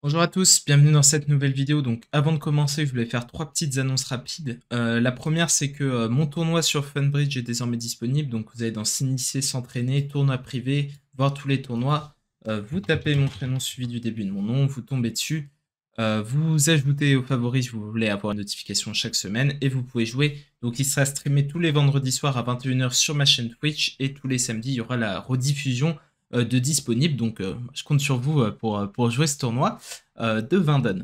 Bonjour à tous, bienvenue dans cette nouvelle vidéo. Donc avant de commencer, je voulais faire trois petites annonces rapides. La première, c'est que mon tournoi sur Funbridge est désormais disponible. Donc vous allez dans s'initier, s'entraîner, tournoi privé, voir tous les tournois. Vous tapez mon prénom suivi du début de mon nom, vous tombez dessus. Vous ajoutez aux favoris si vous voulez avoir une notification chaque semaine et vous pouvez jouer. Donc il sera streamé tous les vendredis soirs à 21h sur ma chaîne Twitch et tous les samedis, il y aura la rediffusion de disponible. Donc je compte sur vous pour jouer ce tournoi de Vindon.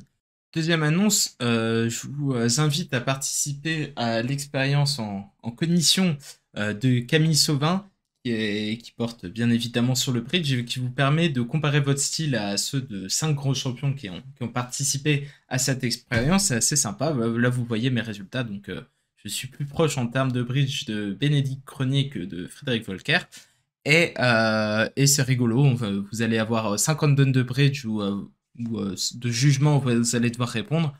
Deuxième annonce, je vous invite à participer à l'expérience en cognition de Camille Sauvin, qui porte bien évidemment sur le bridge et qui vous permet de comparer votre style à ceux de 5 gros champions qui ont participé à cette expérience. C'est assez sympa. Là, vous voyez mes résultats. Donc, je suis plus proche en termes de bridge de Bénédicte Crenier que de Frédéric Volcker. Et c'est rigolo. Vous allez avoir 50 donnes de bridge ou de jugement où vous allez devoir répondre,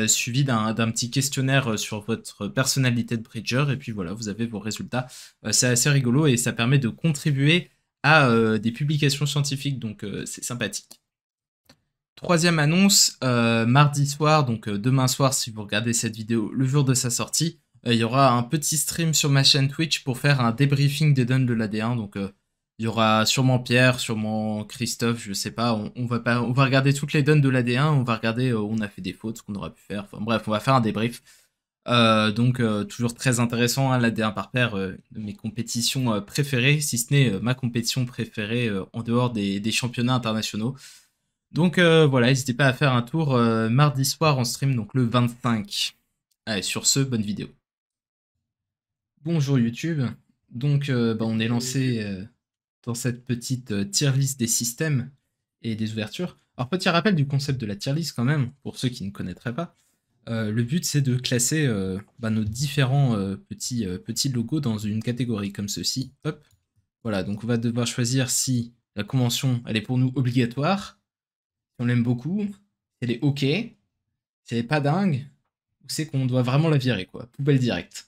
suivi d'un petit questionnaire sur votre personnalité de bridger, et puis voilà, vous avez vos résultats. C'est assez rigolo et ça permet de contribuer à des publications scientifiques, donc c'est sympathique. Troisième annonce, mardi soir, donc demain soir si vous regardez cette vidéo le jour de sa sortie, il y aura un petit stream sur ma chaîne Twitch pour faire un débriefing des dons de l'AD1. Donc il y aura sûrement Pierre, sûrement Christophe, je sais pas. On va regarder toutes les dons de l'AD1, on va regarder où on a fait des fautes, ce qu'on aurait pu faire. Enfin bref, on va faire un débrief. Donc toujours très intéressant, hein, l'AD1 par pair, de mes compétitions préférées, si ce n'est ma compétition préférée en dehors des championnats internationaux. Donc voilà, n'hésitez pas à faire un tour mardi soir en stream, donc le 25. Allez, sur ce, bonne vidéo. Bonjour YouTube. Donc on est Salut lancé YouTube. dans cette petite tier list des systèmes et des ouvertures. Alors petit rappel du concept de la tier list quand même, pour ceux qui ne connaîtraient pas. Le but c'est de classer nos différents petits logos dans une catégorie comme ceci. Hop. Voilà, donc on va devoir choisir si la convention elle est pour nous obligatoire, si on l'aime beaucoup, si elle est ok, si elle est pas dingue, ou c'est qu'on doit vraiment la virer quoi. Poubelle directe.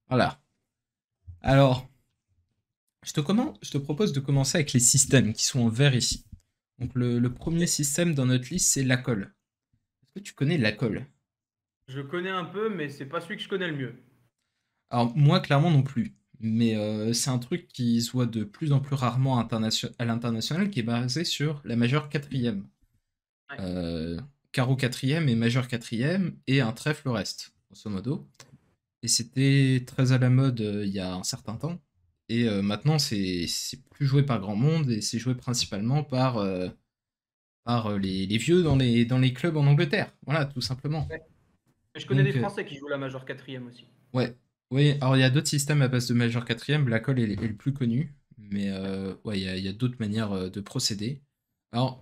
Voilà. Alors, je te propose de commencer avec les systèmes qui sont en vert ici. Donc le premier système dans notre liste, c'est la colle. Est-ce que tu connais la colle? Je connais un peu, mais c'est pas celui que je connais le mieux. Alors moi, clairement non plus. Mais c'est un truc qui se voit de plus en plus rarement à l'international, qui est basé sur la majeure quatrième. Ouais. Euh, Carreau quatrième et majeur quatrième, et un trèfle reste, grosso modo. Et c'était très à la mode il y a un certain temps. Et maintenant, c'est plus joué par grand monde, et c'est joué principalement par les vieux dans les clubs en Angleterre. Voilà, tout simplement. Ouais. Je connais des Donc, Français qui jouent la majeure quatrième aussi. ouais. Oui, alors il y a d'autres systèmes à base de majeur quatrième. La colle est le plus connu. Mais ouais, il y a d'autres manières de procéder. Alors,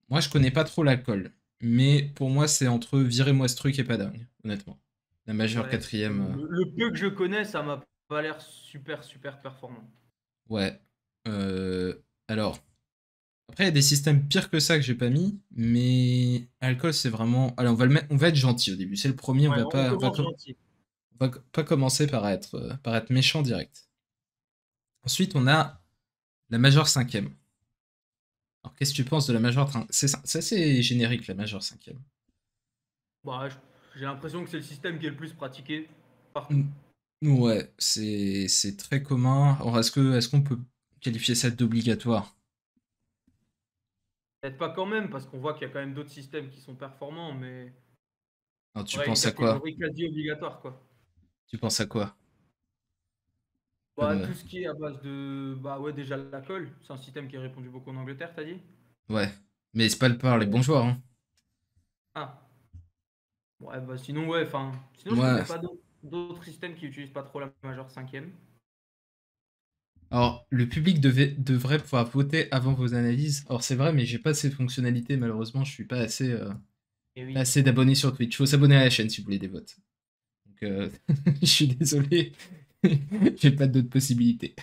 moi, je connais pas trop la colle. Mais pour moi, c'est entre virez-moi ce truc et pas dingue, honnêtement. La majeure Ouais, quatrième, le peu que je connais, ça m'a pas l'air super performant. ouais. Euh, alors, après, il y a des systèmes pires que ça que j'ai pas mis. Mais alcool, c'est vraiment. Allez, on va être gentil au début. C'est le premier, Ouais, on commence gentil. on va pas commencer par être méchant direct. Ensuite, on a la majeure cinquième. Alors, qu'est-ce que tu penses de la majeure c'est assez générique, la majeure cinquième. Bah, j'ai l'impression que c'est le système qui est le plus pratiqué partout. Mm. Ouais, c'est très commun. Alors, est-ce qu'on peut qualifier ça d'obligatoire? Peut-être pas quand même, parce qu'on voit qu'il y a quand même d'autres systèmes qui sont performants, mais Alors, tu ouais, une penses à quoi? catégorie quasi obligatoire, quoi. Tu penses à quoi? Comme, Bah, tout ce qui est à base de. Bah ouais, déjà la colle, c'est un système qui est répandu beaucoup en Angleterre, t'as dit? ouais. Mais c'est pas le par les bons joueurs, hein. Ah, ouais, bah sinon, ouais, enfin. Sinon, je connais Moi, pas d'autres systèmes qui utilisent pas trop la majeure cinquième. alors, le public devrait pouvoir voter avant vos analyses. Alors, c'est vrai, mais j'ai pas cette fonctionnalité, malheureusement, je suis Et pas oui. assez d'abonnés sur Twitch. Il faut s'abonner à la chaîne si vous voulez des votes. Donc, je suis désolé, j'ai pas d'autres possibilités.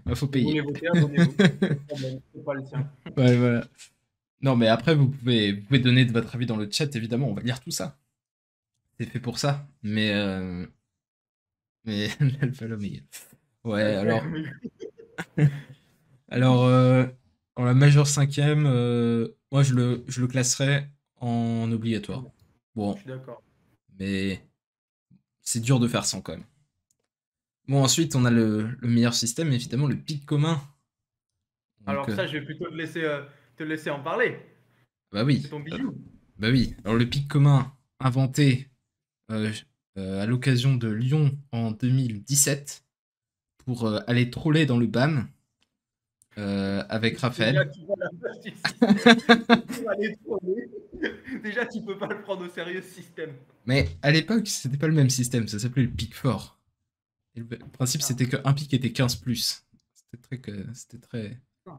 Il faut Si vous payer. voulez voter, abonnez-vous. Pas de problème, c'est pas le sien. Ouais, voilà. Non, mais après, vous pouvez donner de votre avis dans le chat, évidemment, on va lire tout ça. C'est fait pour ça. Mais l'alpha l'oméga. Ouais, Alpha et Oméga. alors, en la majeure cinquième, Moi, je le classerais en obligatoire. Je Bon, suis d'accord. mais c'est dur de faire sans quand même. Bon, ensuite, on a le meilleur système, évidemment, le pic commun. Donc, Alors ça, je vais plutôt te laisser en parler. bah C'est oui, ton bijou. bah oui. Alors, le pic commun, inventé euh, à l'occasion de Lyon en 2017 pour aller troller dans le BAM avec Déjà, Raphaël. tu vois la base du système. Pour aller troller. Déjà, tu peux pas le prendre au sérieux, ce système. Mais à l'époque, c'était pas le même système, ça s'appelait le pic fort. Et le principe, Ah, c'était qu'un pic était 15 plus. C'était très. ah.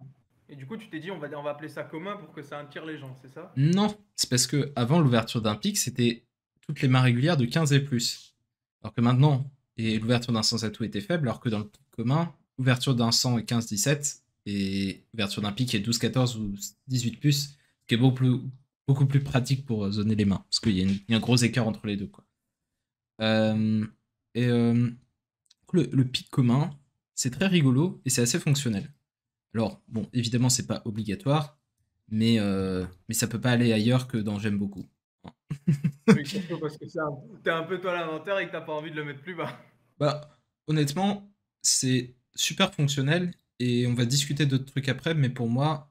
Et du coup, tu t'es dit, on va appeler ça commun pour que ça attire les gens, c'est ça? Non, c'est parce que avant l'ouverture d'un pic, c'était toutes les mains régulières de 15 et plus. Alors que maintenant, et l'ouverture d'un sans atout était faible, alors que dans le pic commun, l'ouverture d'un 100 est 15-17, et l'ouverture d'un pic est 12-14 ou 18 plus, ce qui est beaucoup plus pratique pour zoner les mains, parce qu'il y a un gros écart entre les deux. Quoi. Euh, et le pic commun, c'est très rigolo et c'est assez fonctionnel. Alors, bon, évidemment, c'est pas obligatoire, mais ça peut pas aller ailleurs que dans J'aime beaucoup. Oui, surtout parce que t'es un peu toi l'inventeur et que t'as pas envie de le mettre plus bas. Bah, honnêtement, c'est super fonctionnel et on va discuter d'autres trucs après, mais pour moi,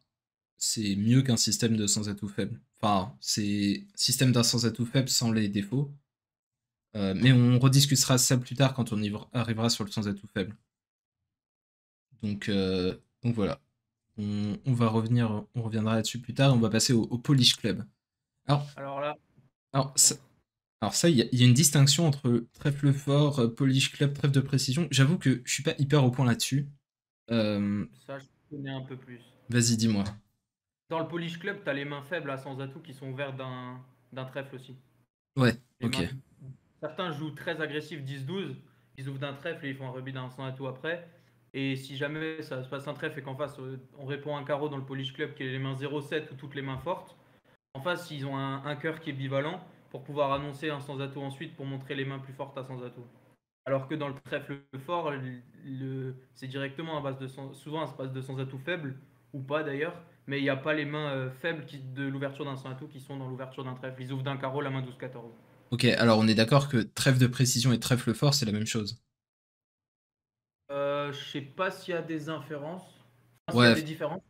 c'est mieux qu'un système de sans atout faible. Enfin, c'est système d'un sans atout faible sans les défauts. Mais on rediscutera ça plus tard quand arrivera sur le sans atout faible. Donc voilà. On reviendra là-dessus plus tard. On va passer au Polish Club. Alors, Alors là, alors, par ça, contre, alors ça, il y a une distinction entre trèfle fort, Polish Club, trèfle de précision. J'avoue que je suis pas hyper au point là-dessus. Euh, ça, je connais un peu plus. Vas-y, dis-moi. Dans le Polish Club, t'as les mains faibles à sans atout qui sont ouvertes d'un trèfle aussi. Ouais, Les ok. mains... Certains jouent très agressif 10-12, ils ouvrent d'un trèfle et ils font un rebut d'un sans atout après. Et si jamais ça se passe un trèfle et qu'en face on répond un carreau dans le Polish Club qui est les mains 0-7 ou toutes les mains fortes, en face ils ont un cœur qui est bivalent pour pouvoir annoncer un sans atout ensuite pour montrer les mains plus fortes à sans atout. Alors que dans le trèfle fort, c'est directement à base de souvent à base de sans atout faible ou pas d'ailleurs, mais il n'y a pas les mains faibles de l'ouverture d'un sans atout qui sont dans l'ouverture d'un trèfle. Ils ouvrent d'un carreau la main 12-14. Ok, alors on est d'accord que trèfle de précision et trèfle fort, c'est la même chose. Je sais pas s'il y a des inférences, enfin, s'il y a Ouais, des différences.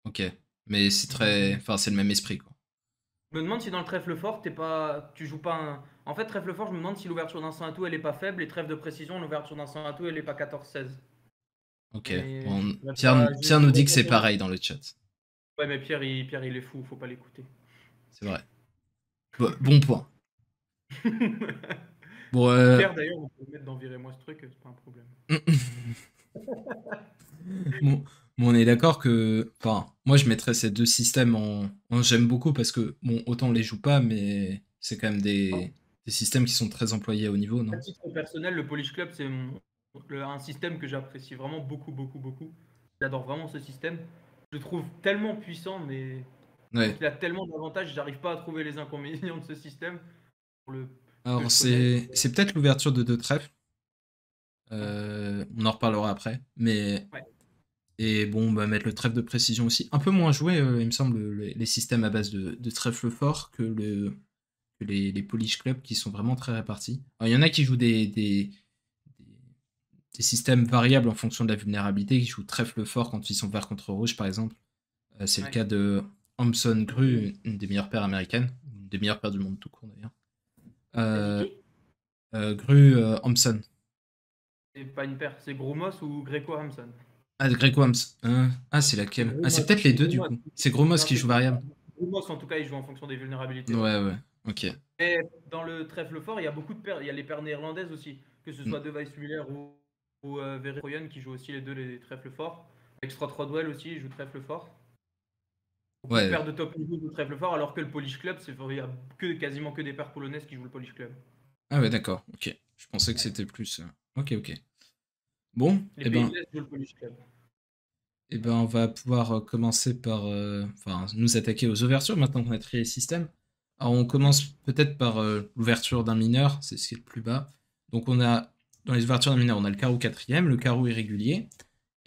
ok. Mais c'est très. Enfin, c'est le même esprit, quoi. Je me demande si dans le trèfle fort, tu joues pas un. En fait, trèfle fort, je me demande si l'ouverture d'un sans atout elle est pas faible et trèfle de précision, l'ouverture d'un sans atout elle est pas 14-16. Ok. Mais Bon, je pas- Pierre je nous vais dit que pas c'est dire. pareil dans le chat. Ouais, mais Pierre, il est fou, faut pas l'écouter. C'est vrai. Bon point. Bon, Pierre, d'ailleurs, on peut le mettre dans Virez-moi ce truc, c'est pas un problème. bon, bon, on est d'accord que. Enfin, moi je mettrais ces deux systèmes en j'aime beaucoup parce que, bon, autant on les joue pas, mais c'est quand même des systèmes qui sont très employés à haut niveau, À non? titre personnel, le Polish Club, c'est un système que j'apprécie vraiment beaucoup, beaucoup, beaucoup. J'adore vraiment ce système. Je le trouve tellement puissant, mais Ouais. il a tellement d'avantages, j'arrive pas à trouver les inconvénients de ce système pour le que Alors je connais. c'est peut-être l'ouverture de deux trèfles. Ouais. On en reparlera après. Mais Ouais. et bon, bah mettre le trèfle de précision aussi. Un peu moins joué, il me semble, les systèmes à base de trèfle fort que les Polish Club qui sont vraiment très répartis. Alors, il y en a qui jouent des systèmes variables en fonction de la vulnérabilité, qui jouent trèfle fort quand ils sont vert contre rouge, par exemple. C'est le Ouais. cas de Hampson Gru, une des meilleures paires américaines, une des meilleures paires du monde tout court d'ailleurs. T'as dit Euh, qui? Gru Hampson. C'est pas une paire, c'est Grumos ou Greco Hamson. Ah, Greco Hams. Ah, c'est C'est laquelle? Ah, c'est Grumos. peut-être les C'est deux du Grumos. coup. C'est Gromos Non, qui c'est joue variable. Grumos, en tout cas, il joue en fonction des vulnérabilités. Ouais. Ouais, ouais. Ok. Et dans le trèfle fort, il y a beaucoup de paires. Il y a les paires néerlandaises aussi, que ce Mm. soit De Weissmuller ou Verhoeven qui jouent aussi les deux les trèfles forts. Extra Trodwell aussi, il joue trèfle fort. Beaucoup de Ouais. paires de top niveau jouent trèfle fort, alors que le Polish Club, il y a quasiment que des paires polonaises qui jouent le Polish Club. Ah ouais, d'accord. Ok. Je pensais que Ouais. c'était plus. Ok, ok. Bon, Les pays de l'Est jouent le Polish Club. on va pouvoir commencer par, enfin, nous attaquer aux ouvertures maintenant qu'on a trié les systèmes. Alors, on commence peut-être par l'ouverture d'un mineur, c'est ce qui est le plus bas. Donc, on a dans les ouvertures d'un mineur, on a le carreau quatrième, le carreau irrégulier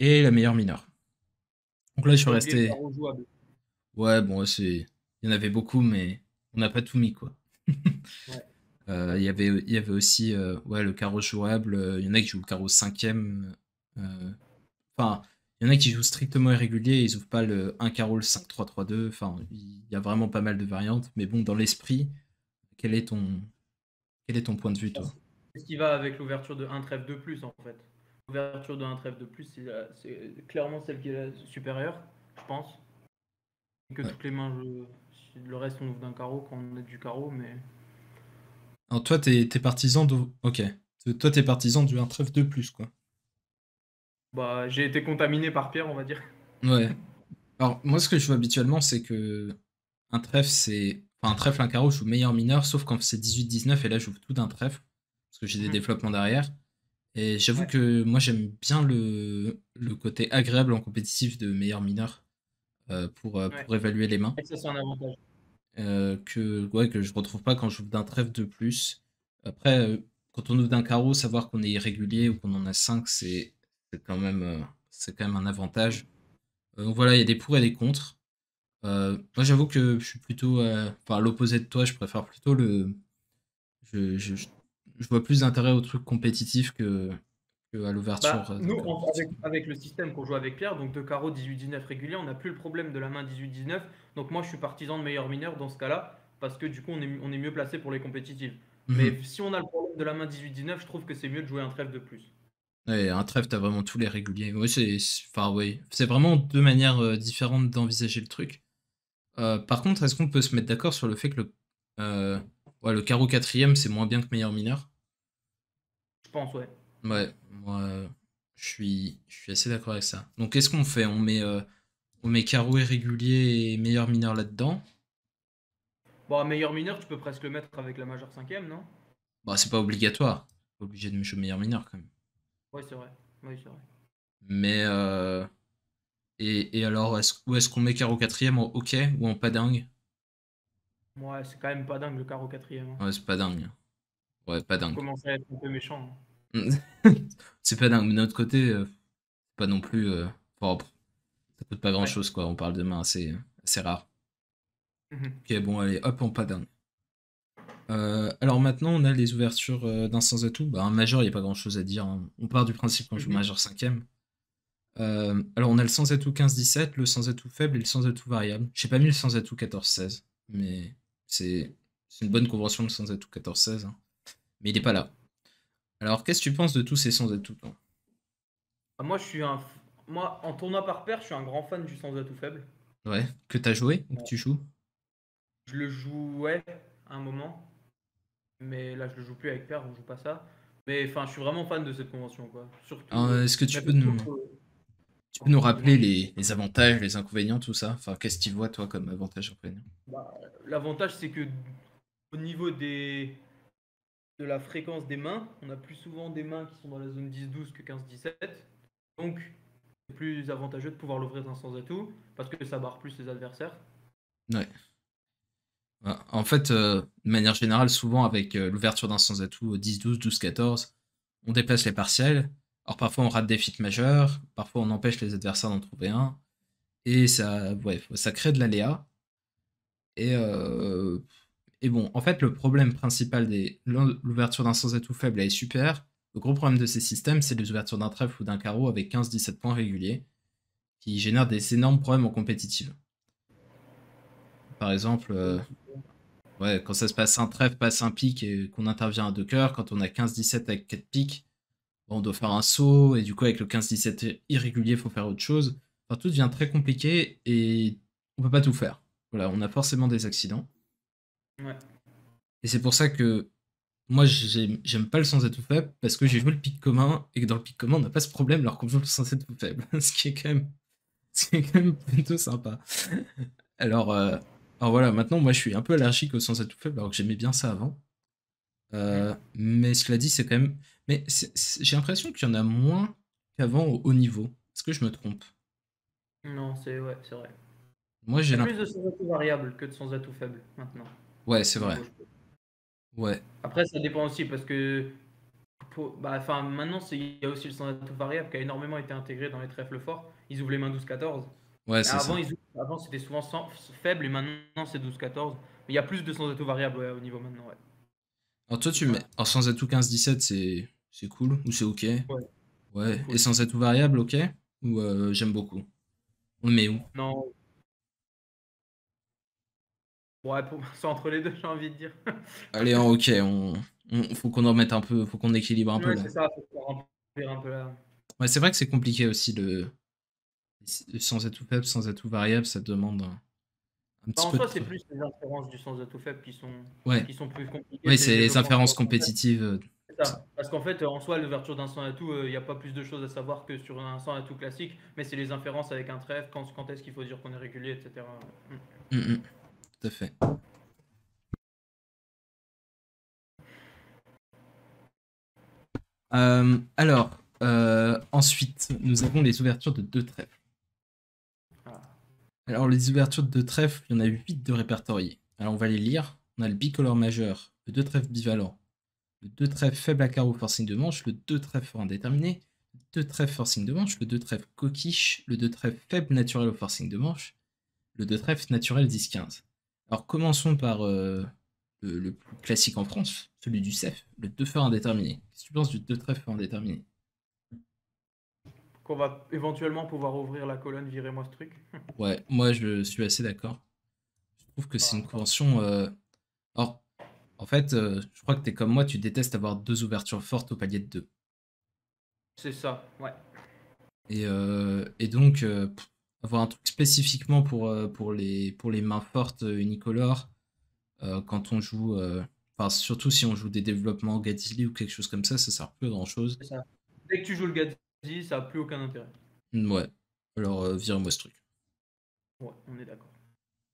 et la meilleure mineure. Donc là, je suis T'as oublié le resté. carreau jouable. Ouais, bon, c'est Il y en avait beaucoup, mais on n'a pas tout mis, quoi. Ouais. Il y avait aussi ouais, le carreau jouable. Il y en a qui jouent le carreau cinquième. Enfin, il y en a qui jouent strictement irrégulier. Ils ouvrent pas le 1 carreau, le 5-3-3-2. Enfin, il y a vraiment pas mal de variantes. Mais bon, dans l'esprit, quel est ton, quel est ton point de vue, toi? C'est ce qui va avec l'ouverture de 1 trèfle de plus, en fait. L'ouverture de 1 trèfle de plus, c'est clairement celle qui est la supérieure, je pense. Que Ouais. toutes les mains, le reste, on ouvre d'un carreau quand on a du carreau, mais Alors toi, t'es partisan de... Ok. Toi, t'es partisan du 1 trèfle de plus, quoi. bah, j'ai été contaminé par Pierre, on va dire. Ouais. Alors, moi, ce que je vois habituellement, c'est que un trèfle, c'est... Enfin, un trèfle, un carreau, je joue meilleur mineur, sauf quand c'est 18-19, et là, je joue tout d'un trèfle, parce que j'ai des Mhm. développement derrière. Et j'avoue Ouais. que moi, j'aime bien le côté agréable en compétitif de meilleur mineur Ouais. pour évaluer les mains, Et ça, c'est un avantage. ouais, que je retrouve pas quand je joue d'un trèfle de plus. Après, quand on ouvre d'un carreau, savoir qu'on est irrégulier ou qu'on en a 5, c'est quand même un avantage. Donc voilà, il y a des pour et des contre. Moi, j'avoue que je suis plutôt, enfin, à l'opposé de toi, je préfère plutôt je, je, je- je vois plus d'intérêt au truc compétitif que à l'ouverture Bah, d'un nous, carreau. avec le système qu'on joue avec Pierre, donc de carreau 18-19 régulier, on n'a plus le problème de la main 18-19. Donc moi, je suis partisan de meilleur mineur dans ce cas-là, parce que du coup, on est mieux placé pour les compétitives. Mhm. Mais si on a le problème de la main 18-19, je trouve que c'est mieux de jouer un trèfle de plus. Ouais, un trèfle, t'as vraiment tous les réguliers. Ouais, enfin, ouais, c'est vraiment deux manières différentes d'envisager le truc. Par contre, est-ce qu'on peut se mettre d'accord sur le fait que euh, ouais, le carreau quatrième, c'est moins bien que meilleur mineur? Je pense, ouais. Ouais. Ouais, moi, je suis assez d'accord avec ça. Donc, qu'est-ce qu'on fait? On met carreau irrégulier et meilleur mineur là-dedans. Bon, meilleur mineur, tu peux presque le mettre avec la majeure cinquième, non? Bah, c'est pas obligatoire. Pas obligé de jouer meilleur mineur quand même. Oui, c'est vrai. Oui, c'est vrai. Mais, et alors, où est-ce qu'on met carreau quatrième en OK ou en pas dingue? Ouais, c'est quand même pas dingue le carreau quatrième, hein. Ouais, c'est pas dingue. Ouais, pas Faut dingue. commencer à être un peu méchant, hein. C'est pas dingue. Mais d'un autre côté, pas non plus. Enfin, ça coûte pas Ouais. grand-chose, quoi. On parle de mains assez rares. Mhm. Ok, bon, allez, hop, en pas dingue. Alors maintenant, on a les ouvertures d'un sans atout. Bah, un majeur, il n'y a pas grand-chose à dire, hein. On part du principe qu'on joue Mhm. majeur cinquième. Alors, on a le sans atout 15-17, le sans atout faible et le sans atout variable. J'ai pas mis le sans atout 14-16, mais c'est c'est une bonne convention le sans atout 14-16, hein. Mais il est pas là. Alors, qu'est-ce que tu penses de tous ces sans atouts, toi? Ah, moi, en tournoi par paire, je suis un grand fan du sans atout faible. Ouais, que t'as joué ou que tu joues? Je le jouais à un moment, mais là, je le joue plus avec paire, on joue pas ça. Mais enfin, je suis vraiment fan de cette convention, quoi. Surtout, Alors, est-ce que mais tu peux surtout, nous pardon, rappeler dis-moi. les avantages, les inconvénients, tout ça? Enfin, qu'est-ce que tu vois, toi, comme avantage inconvénient? Bah, l'avantage, c'est que au niveau de la fréquence des mains, on a plus souvent des mains qui sont dans la zone 10-12 que 15-17. Donc, c'est plus avantageux de pouvoir l'ouvrir d'un sans atout, parce que ça barre plus les adversaires. Ouais. Ouais. En fait, de manière générale, souvent avec l'ouverture d'un sans atout au 10-12, 12-14, on déplace les partiels. Alors parfois on rate des feats majeurs, parfois on empêche les adversaires d'en trouver un. Et ça, ouais, ça crée de l'aléa. Et, euh, et bon, en fait, le problème principal de l'ouverture d'un sans atout faible, elle est super. Le gros problème de ces systèmes, c'est les ouvertures d'un trèfle ou d'un carreau avec 15-17 points réguliers, qui génèrent des énormes problèmes en compétitive. Par exemple, ouais, quand ça se passe un trèfle, passe un pic et qu'on intervient à deux cœurs, quand on a 15-17 avec 4 pics, bon, on doit faire un saut, et du coup, avec le 15-17 irrégulier, il faut faire autre chose. Enfin, tout devient très compliqué et on peut pas tout faire. Voilà, on a forcément des accidents. Ouais. Et c'est pour ça que moi, j'aime pas le sans atout faible, parce que j'ai joué le pic commun, et que dans le pic commun, on n'a pas ce problème, alors qu'on joue le sans atout faible. Ce qui est quand même plutôt sympa. Alors, euh, alors voilà, maintenant, moi, je suis un peu allergique au sans atout faible, alors que j'aimais bien ça avant. Mhm. Mais cela dit, c'est quand même. Mais j'ai l'impression qu'il y en a moins qu'avant au haut niveau. Est-ce que je me trompe? Non, c'est ouais, c'est vrai. Moi, Il j'ai y a plus l'impression. de sans atout variables que de sans atout faibles maintenant Ouais, c'est au vrai. niveau. Ouais. Après, ça dépend aussi parce que bah, enfin, maintenant, il y a aussi le sans atout variable qui a énormément été intégré dans les trèfles forts. Ils ouvrent les mains 12-14. Ouais, Et c'est ça. avant c'était souvent faible et maintenant c'est 12-14. Mais il y a plus de sans atout variable ouais, au niveau maintenant, ouais. Alors toi, tu Ouais. mets... Alors sans atout 15-17, c'est cool ou c'est ok? Ouais, c'est Ouais. Et cool. sans atout variable, ok? Ou j'aime beaucoup? On le met où? Non, ouais, c'est entre les deux, j'ai envie de dire. Allez, en ok, faut qu'on en remette un peu, faut qu'on équilibre un peu Ouais, là. c'est ça, faut remplir un peu là. Ouais, c'est vrai que c'est compliqué aussi sans atout faible, sans atout variable, ça demande un Bah, petit en peu de soi, c'est plus les inférences du sans atout faible Ouais, qui sont plus compliquées, oui, c'est les c'est les développements sur inférences le sans faible. compétitives. C'est ça. Parce qu'en fait, en soi, l'ouverture d'un sans atout, il n'y a pas plus de choses à savoir que sur un sans atout classique, mais c'est les inférences avec un trèfle, quand est-ce qu'il faut dire qu'on est régulier, etc. Tout à fait. Alors, ensuite, nous avons les ouvertures de deux trèfles. Ah. Alors, les ouvertures de deux trèfles, il y en a 8 de répertoriés. Alors, on va les lire. On a le bicolore majeur, le deux trèfles bivalent, le deux trèfles faible à carreau forcing de manche, le deux trèfles fort indéterminé, le deux trèfles forcing de manche, le deux trèfles coquiche, le deux trèfles faible naturel au forcing de manche, le deux trèfles naturel 10-15. Alors, commençons par le plus classique en France, celui du CEF, le deux fort indéterminé. Qu'est-ce que tu penses du deux trèfles fort indéterminé? Qu'on va éventuellement pouvoir ouvrir la colonne, virez-moi ce truc. Ouais, moi je suis assez d'accord. Je trouve que c'est une Ah, convention. Alors, en fait, je crois que t'es comme moi, tu détestes avoir deux ouvertures fortes au palier de deux. c'est ça, ouais. Et donc, avoir un truc spécifiquement pour les mains fortes unicolores, quand on joue. Enfin, surtout si on joue des développements Gatsby ou quelque chose comme ça sert plus à grand chose. C'est ça. Dès que tu joues le Gadzi, ça n'a plus aucun intérêt. Ouais. Alors, virez-moi ce truc. Ouais, on est d'accord.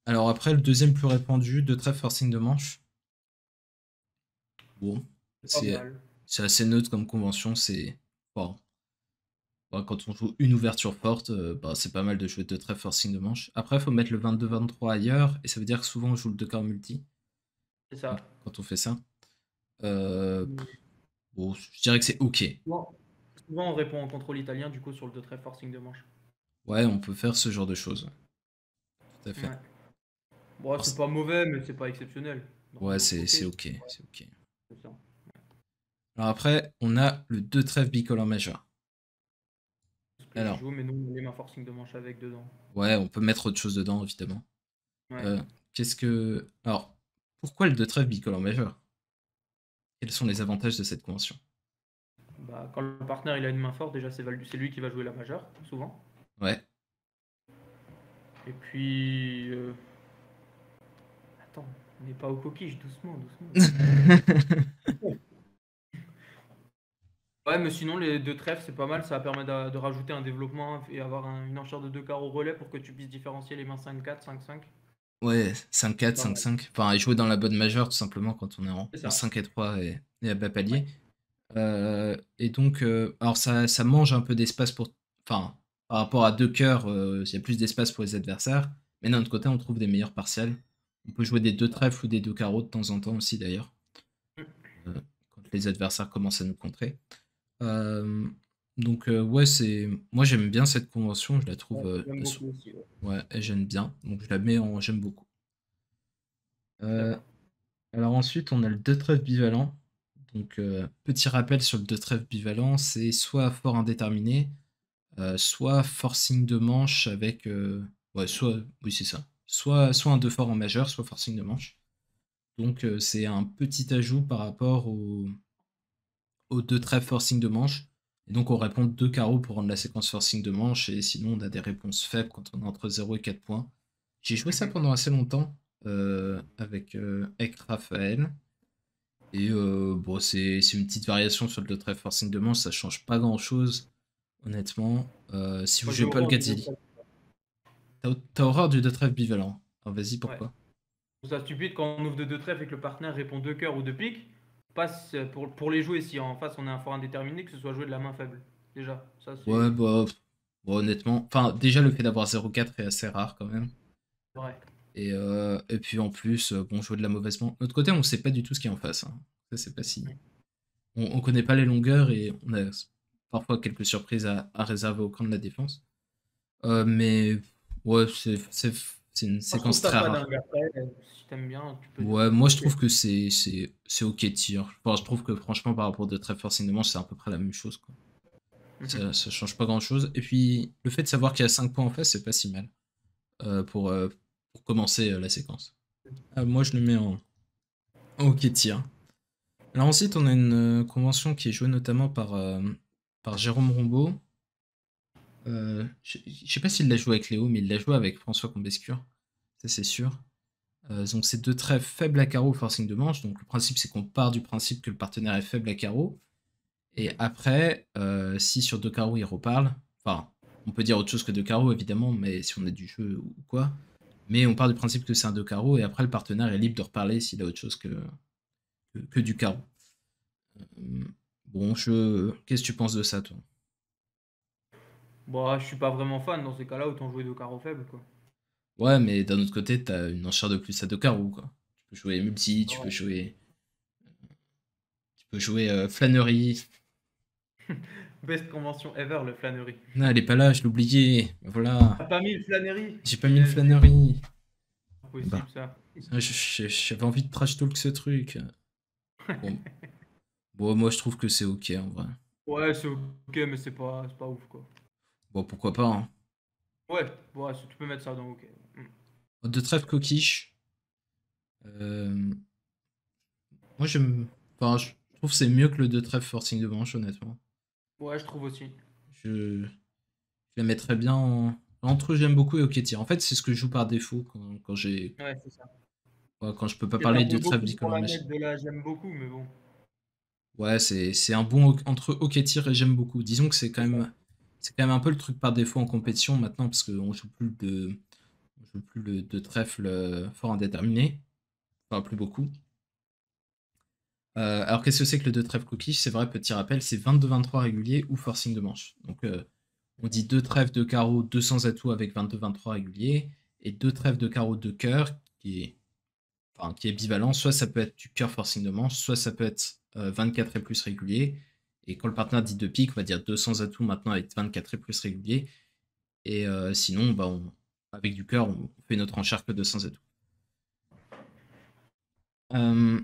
Alors, après, le deuxième plus répandu, deux trèfles forcing de manche. Bon, C'est pas c'est mal. c'est assez neutre comme convention, c'est. Bon, bah, quand on joue une ouverture forte, bah, c'est pas mal de jouer deux trèfles forcing de manche. Après, il faut mettre le 22-23 ailleurs, et ça veut dire que souvent on joue le 2 quarts multi C'est ça. quand on fait ça. Euh, Mm. bon, je dirais que c'est ok. Souvent, souvent, on répond en contrôle italien, du coup, sur le 2 trèfle forcing de manche. Ouais, on peut faire ce genre de choses. Tout à fait. Ouais. Bon, Alors, c'est pas mauvais, mais c'est pas exceptionnel. ouais, Donc, ok. c'est ok. C'est ok. C'est ça. Alors après, on a le 2 trèfles bicolore majeur. Ce que j'y Alors, joue, mais nous, on met ma forcing de manche avec dedans. ouais, on peut mettre autre chose dedans, évidemment. Ouais. Euh, qu'est-ce que. Alors, pourquoi le 2 trèfles bicolore majeur? Quels sont les avantages de cette convention? Bah, quand le partenaire il a une main forte, déjà c'est lui qui va jouer la majeure, souvent. Ouais. Et puis. Attends, on n'est pas au coquille, doucement, doucement. Ouais, mais sinon, les deux trèfles, c'est pas mal. Ça permet de rajouter un développement et avoir une enchère de deux carreaux relais pour que tu puisses différencier les mains 5-4, 5-5. Ouais, 5-4, Pas mal. 5-5. Enfin, et jouer dans la bonne majeure, tout simplement, quand on est C'est en ça. 5 et 3 et à bas Ouais. palier. Et donc, alors ça mange un peu d'espace pour. Enfin, par rapport à deux cœurs, il y a plus d'espace pour les adversaires. Mais d'un autre côté, on trouve des meilleurs partiels. On peut jouer des deux trèfles ou des deux carreaux de temps en temps aussi, d'ailleurs, euh, quand les adversaires commencent à nous contrer. Euh, donc, ouais, c'est. Moi, j'aime bien cette convention, je la trouve. Ouais, j'aime beaucoup aussi. Ouais. Ouais, et j'aime bien. Donc, je la mets en j'aime beaucoup. Je suis Euh, d'accord. alors ensuite, on a le deux trèfles bivalent. Donc, petit rappel sur le deux trèfles bivalent, c'est soit fort indéterminé, soit forcing de manche avec. Ouais, soit. Oui, c'est ça. Soit un deux fort en majeur, soit forcing de manche. Donc, c'est un petit ajout par rapport aux deux trèfles forcing de manche. Et donc, on répond deux carreaux pour rendre la séquence forcing de manche, et sinon, on a des réponses faibles quand on est entre 0 et 4 points. J'ai joué ça Mhm. pendant assez longtemps avec Raphaël. Et bon, c'est une petite variation sur le deux trèfles forcing de manche, ça change pas grand chose, honnêtement. Si vous Moi, j'ai jouez pas le horreur du deux Gazelli, trèfle. t'as horreur du deux trèfles bivalent. Alors vas-y, Ouais. pourquoi? Je trouve ça stupide quand on ouvre de deux trèfles et que le partenaire répond deux cœurs ou deux piques. Passe pour les jouer si en face on a un fort indéterminé, que ce soit joué de la main faible. Déjà, ça Ouais, c'est bah, bon, honnêtement. Enfin, déjà, le fait d'avoir 0,4 est assez rare quand même. vrai. Et puis en plus, bon, jouer de la mauvaise main. De l'autre côté, on sait pas du tout ce qu'il y a en face, hein. Ça, c'est pas si. On connaît pas les longueurs et on a parfois quelques surprises à réserver au camp de la défense. Mais Ouais, c'est une Moi, je trouve séquence ça très pas rare. dingue. Après, si t'aimes bien, tu peux dire Ouais, que c'est moi je ok. trouve que c'est ok tir. Enfin, je trouve que franchement par rapport de très forcing de manche, c'est à peu près la même chose, quoi. Mhm. Ça change pas grand chose. Et puis le fait de savoir qu'il y a 5 points en face, c'est pas si mal euh, pour, euh, pour commencer la séquence. Moi je le mets en ok tir. Alors ensuite on a une convention qui est jouée notamment par Jérôme Rombaud. Je sais pas s'il l'a joué avec Léo, mais il l'a joué avec François Combescure, ça c'est sûr. Donc c'est deux trèfles faibles à carreau forcing de manche. Donc le principe c'est qu'on part du principe que le partenaire est faible à carreau. Et après, si sur deux carreaux il reparle, enfin on peut dire autre chose que deux carreaux évidemment, mais si on a du jeu ou quoi. Mais on part du principe que c'est un deux carreaux et après le partenaire est libre de reparler s'il a autre chose que du carreau. Euh, bon, qu'est-ce que tu penses de ça toi? Bon, je suis pas vraiment fan dans ces cas-là, autant jouer de carreaux faibles, quoi. Ouais, mais d'un autre côté, t'as une enchère de plus à deux carreaux quoi. Tu peux jouer multi, Ouais. tu peux jouer flânerie. Best convention ever, le flânerie. Non, elle est pas là, je l'ai oublié. Voilà. T'as pas mis le flânerie? J'ai pas mis une Punaise, flânerie. c'est Bah, possible ça. j'avais envie de trash talk ce truc. Bon, bon, moi je trouve que c'est ok en vrai. Ouais, c'est ok, mais c'est pas ouf, quoi. Bon, pourquoi pas, hein. Ouais, ouais, tu peux mettre ça dans ok. Mm. De trêve coquiche. euh, moi j'aime. Enfin, je trouve que c'est mieux que le de trêve forcing de manche, honnêtement. Ouais, je trouve aussi. Je la mettrais bien entre j'aime beaucoup et ok tir. En fait, c'est ce que je joue par défaut quand j'ai. Ouais, c'est ça. Ouais, quand je peux pas Et t'as parler de joué trêve beaucoup pour bicolore la machine. mettre de là, j'aime beaucoup, mais bon. Ouais, c'est un bon entre ok tir et j'aime beaucoup. Disons que C'est ça. c'est quand même un peu le truc par défaut en compétition maintenant parce qu'on joue plus le de trèfle fort indéterminé, enfin plus beaucoup. Alors qu'est-ce que c'est que le 2 trèfle coquille? C'est vrai, petit rappel, c'est 22-23 régulier ou forcing de manche. Donc on dit 2 trèfles de carreau 200 atouts avec 22-23 régulier et 2 trèfles de carreau de cœur qui est bivalent. Soit ça peut être du cœur forcing de manche, soit ça peut être 24 et plus régulier. Et quand le partenaire dit 2 piques, on va dire 200 atouts maintenant avec 24 et plus régulier. Et sinon, bah, avec du cœur, on fait notre enchère que 200 atouts. Euh,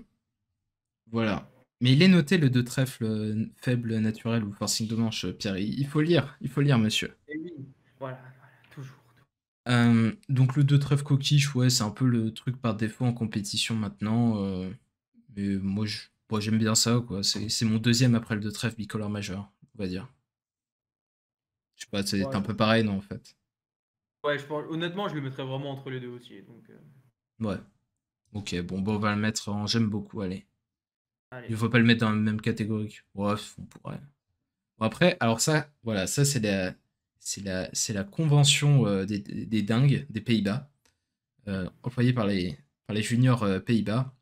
Voilà. Mais il est noté le 2 trèfle faible naturel ou forcing de manche, Pierre. Il faut lire, monsieur. Et oui, voilà, toujours. Donc le 2 trèfle coquiche, ouais, c'est un peu le truc par défaut en compétition maintenant. Mais moi, j'aime bien ça, quoi. C'est mon deuxième après le 2 trèfle bicolore majeur, on va dire. Je sais pas, c'est Ouais, un peu pareil, non, en fait. ouais, honnêtement, je le mettrais vraiment entre les deux aussi. Donc, Ouais. Ok, bon, on va le mettre en j'aime beaucoup, allez. Il allez. faut pas le mettre dans la même catégorie. Bref, on pourrait. Bon, après, alors ça, voilà, ça c'est la convention des dingues des Pays-Bas, employée par les juniors Pays-Bas,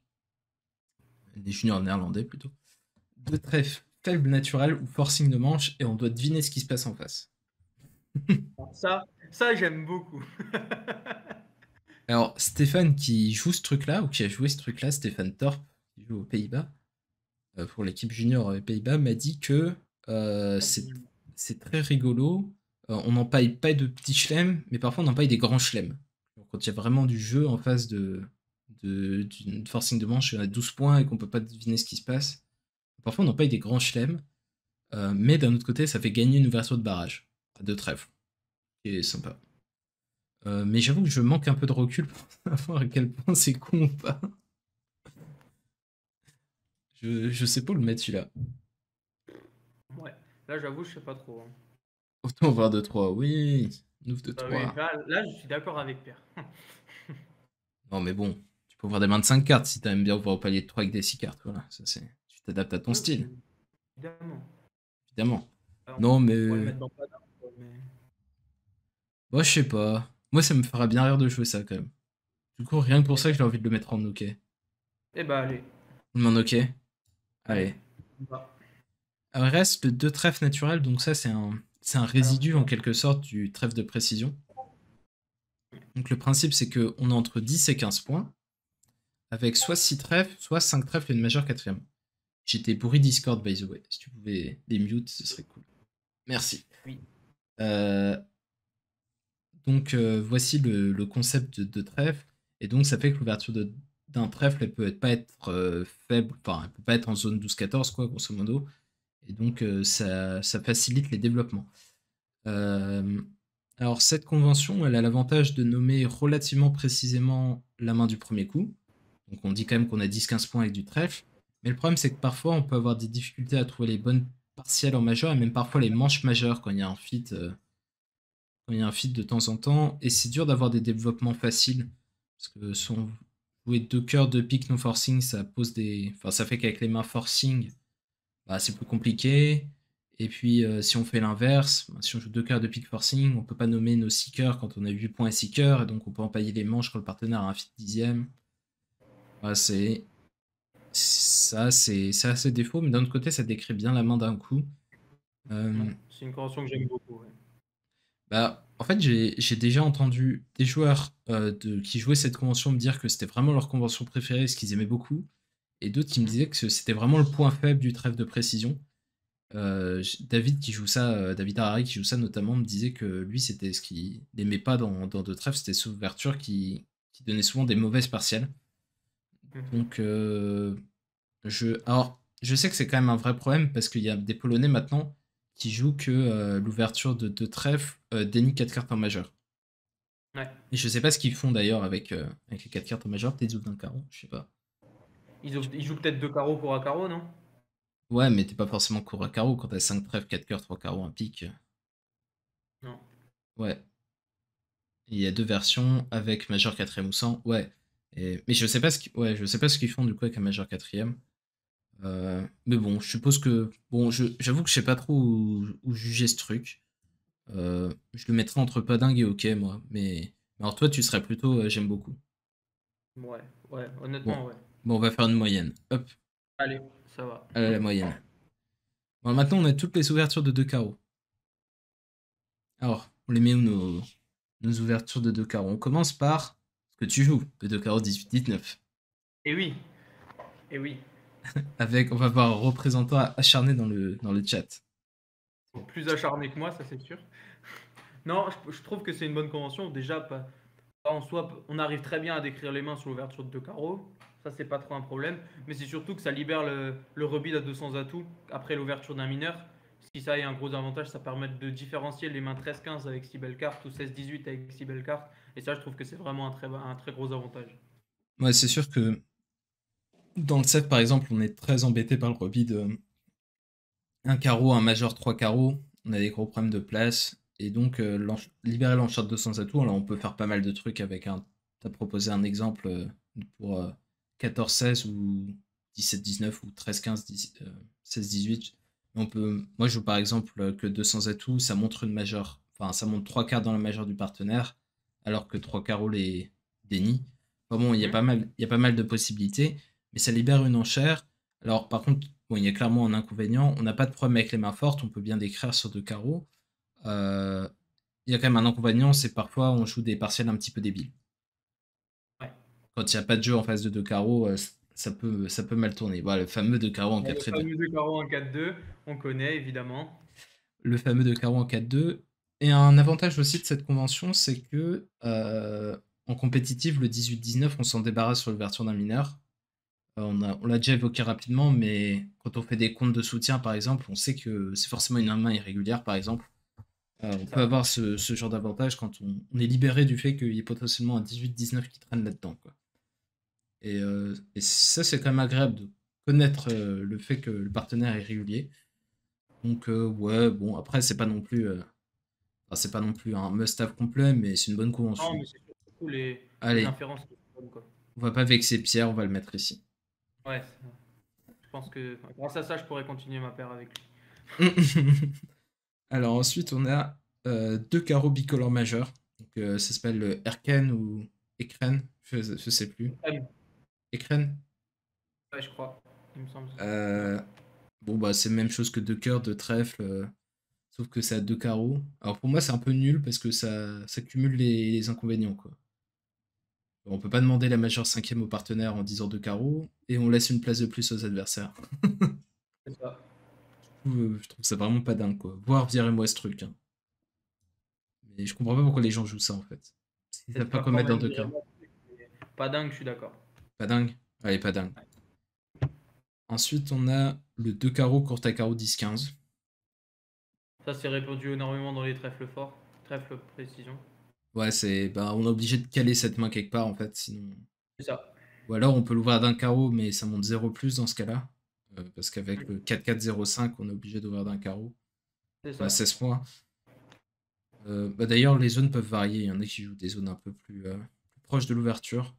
les juniors néerlandais plutôt. Deux trèfles faibles naturels ou forcing de manche et on doit deviner ce qui se passe en face. Alors ça j'aime beaucoup. Alors Stéphane qui joue ce truc-là ou qui a joué ce truc-là, Stéphane Torp qui joue aux Pays-Bas pour l'équipe junior Pays-Bas m'a dit que euh, c'est c'est très rigolo. On n'empaille pas de petits chelems, mais parfois on empaille des grands chelems. Quand il y a vraiment du jeu en face d'une forcing de manche, on a 12 points et qu'on peut pas deviner ce qui se passe. Parfois on empaille des grands chelems, mais d'un autre côté ça fait gagner une ouverture de barrage à deux trèfles, qui est sympa. Mais j'avoue que je manque un peu de recul pour savoir à quel point c'est con ou pas. Je sais pas où le mettre celui-là. Ouais. Là, j'avoue, je sais pas trop, hein. Autant voir de 3 oui. Ouf de Oui, 3. là, je suis d'accord avec Pierre. Non, mais bon, tu peux ouvrir des mains de 5 cartes si t'aimes bien ouvrir au palier de 3 avec des 6 cartes. Voilà, ça c'est. Tu t'adaptes à ton Oui, style, évidemment. évidemment. Alors, Non, on pourrait le mais. mettre dans pas d'arbre, quoi, mais... Moi, je sais pas. Moi, ça me fera bien rire de jouer ça quand même. Du coup, rien que pour Eh ça, ben, j'ai envie de le mettre en OK. allez, En OK. allez. Allez. On va. Alors, il reste le 2 trèfles naturels, donc ça, c'est un Alors, résidu en quelque sorte du trèfle de précision. Donc, le principe, c'est qu'on a entre 10 et 15 points, avec soit 6 trèfles, soit 5 trèfles et une majeure quatrième. J'étais pourri Discord, by the way. Si tu pouvais les mute, ce serait cool. Merci. oui. Euh, Donc voici le concept de trèfle. Et donc ça fait que l'ouverture d'un trèfle, elle peut pas être faible, enfin elle peut pas être en zone 12-14 quoi, grosso modo. Et donc ça facilite les développements. Euh, alors cette convention, elle a l'avantage de nommer relativement précisément la main du premier coup. Donc on dit quand même qu'on a 10-15 points avec du trèfle. Mais le problème c'est que parfois on peut avoir des difficultés à trouver les bonnes partielles en majeur et même parfois les manches majeures quand il y a un feat. Quand il y a un feat de temps en temps, et c'est dur d'avoir des développements faciles, parce que son jouer deux cœurs de pique non forcing, ça pose des. Enfin, ça fait qu'avec les mains forcing, bah, c'est plus compliqué. Et puis, si on fait l'inverse, bah, si on joue deux cœurs de pique forcing, on peut pas nommer nos 6 cœurs quand on a 8 points et 6 cœurs, et donc on peut empailler les manches quand le partenaire a un feat dixième. Voilà, c'est. Ça, c'est assez défaut, mais d'un autre côté, ça décrit bien la main d'un coup. Ouais, Euh, c'est une convention que j'aime beaucoup. Ouais. Bah, en fait, j'ai déjà entendu des joueurs qui jouaient cette convention me dire que c'était vraiment leur convention préférée, ce qu'ils aimaient beaucoup, et d'autres qui me Mhm. disaient que c'était vraiment le point faible du trèfle de précision. David qui joue ça, David Harari qui joue ça notamment, me disait que lui, c'était ce qu'il n'aimait pas dans de trèfle, c'était cette ouverture qui donnait souvent des mauvaises partielles. Mhm. Donc, alors, je sais que c'est quand même un vrai problème parce qu'il y a des Polonais maintenant qui jouent que l'ouverture de trèfle dénie 4 cartes en majeur. Ouais. Et je sais pas ce qu'ils font d'ailleurs avec les 4 cartes en majeur, peut-être ils ouvrent d'un carreau, je sais pas. Ils jouent peut-être deux carreaux pour un carreau, non? Ouais, mais t'es pas forcément court à carreau quand t'as 5 trèfles, 4 cœurs, 3 carreaux, un pique. Non. Ouais. Il y a deux versions avec majeur quatrième ou sans, ouais. Mais je sais pas ouais, je sais pas ce qu'ils font du coup avec un majeur quatrième. Mais bon, je suppose que. Bon, j'avoue que je sais pas trop où juger ce truc. Je le mettrais entre pas dingue et ok, moi. Mais alors toi, tu serais plutôt j'aime beaucoup. Ouais, ouais, Bon. honnêtement, ouais. Bon, on va faire une moyenne. Hop, Allez, ça va. la moyenne. Bon, maintenant, on a toutes les ouvertures de deux carreaux. Alors, on les met où nos ouvertures de deux carreaux? On commence par ce que tu joues, le deux carreaux 18-19. Et oui, et oui. Avec, on va voir un représentant acharné dans le chat. Plus acharné que moi, ça c'est sûr. Non, je trouve que c'est une bonne convention. Déjà, en soi, on arrive très bien à décrire les mains sur l'ouverture de deux carreaux. Ça, c'est pas trop un problème. Mais c'est surtout que ça libère le rebid à 200 atouts après l'ouverture d'un mineur. Si ça a un gros avantage, ça permet de différencier les mains 13-15 avec 6 belles cartes ou 16-18 avec 6 belles cartes. Et ça, je trouve que c'est vraiment un très gros avantage. Ouais, c'est sûr que dans le set, par exemple, on est très embêté par le rebid de un carreau, un majeur, trois carreaux. On a des gros problèmes de place. Et donc, libérer l'enchère de 200 atouts, alors on peut faire pas mal de trucs avec un. T'as proposé un exemple pour 14-16 ou 17-19 ou 13-15, 16-18. Moi, je joue par exemple que 200 atouts, ça montre une majeure. Enfin, ça montre trois quarts dans la majeure du partenaire, alors que trois carreaux les dénient. Enfin bon, Mhm. il y a pas mal de possibilités, mais ça libère une enchère. Alors, par contre, bon, il y a clairement un inconvénient. On n'a pas de problème avec les mains fortes, on peut bien décrire sur deux carreaux. Euh, il y a quand même un inconvénient, c'est parfois on joue des partiels un petit peu débiles. Ouais. Quand il n'y a pas de jeu en face de deux carreaux, ça peut mal tourner. Voilà, le fameux deux carreaux en Le 4-2. fameux deux carreaux en 4-2, on connaît évidemment. Le fameux deux carreaux en 4-2. Et un avantage aussi de cette convention, c'est que en compétitif, le 18-19, on s'en débarrasse sur l'ouverture d'un mineur. On l'a déjà évoqué rapidement, mais quand on fait des comptes de soutien, par exemple, on sait que c'est forcément une main irrégulière, par exemple. On C'est peut ça. avoir ce genre d'avantage quand on est libéré du fait qu'il y ait potentiellement un 18-19 qui traîne là-dedans, quoi. Et ça, c'est quand même agréable de connaître le fait que le partenaire est régulier. Donc, ouais, bon, après, c'est pas non plus un must-have complet, mais c'est une bonne Non, convention. mais c'est surtout les Allez, inférences qui sont bonnes, quoi. on va pas vexer Pierre, on va le mettre ici. Ouais, je pense que grâce à ça, je pourrais continuer ma paire avec lui. Alors ensuite, on a deux carreaux bicolores majeurs. Donc, ça s'appelle le Erken ou Ekren, je sais plus. M, Ekren. ouais, je crois. Il me semble. Ouais. Euh, bon, bah, c'est la même chose que deux cœurs, deux trèfles, sauf que ça a deux carreaux. Alors pour moi, c'est un peu nul parce que ça cumule les inconvénients, quoi. On peut pas demander la majeure cinquième au partenaire en disant deux carreaux, et on laisse une place de plus aux adversaires. C'est ça. Je trouve ça vraiment pas dingue, quoi. Voire virez-moi ce truc, hein. Et je comprends pas pourquoi les gens jouent ça en fait. Ils savent Peut-être pas pas quoi quand mettre dans même deux carreaux. vraiment, mais pas dingue, je suis d'accord. Pas dingue? Allez, pas dingue. Ensuite, on a le 2 carreaux, courte à carreau 10-15. Ça, c'est répandu énormément dans les trèfles forts, trèfles précision. Ouais, bah, on est obligé de caler cette main quelque part en fait, sinon. C'est ça. Ou alors on peut l'ouvrir d'un carreau, mais ça monte 0 plus dans ce cas-là. Parce qu'avec Mm. le 4-4-0-5, on est obligé d'ouvrir d'un carreau. C'est On a ça. 16 points. Bah, d'ailleurs, les zones peuvent varier. Il y en a qui jouent des zones un peu plus proches de l'ouverture.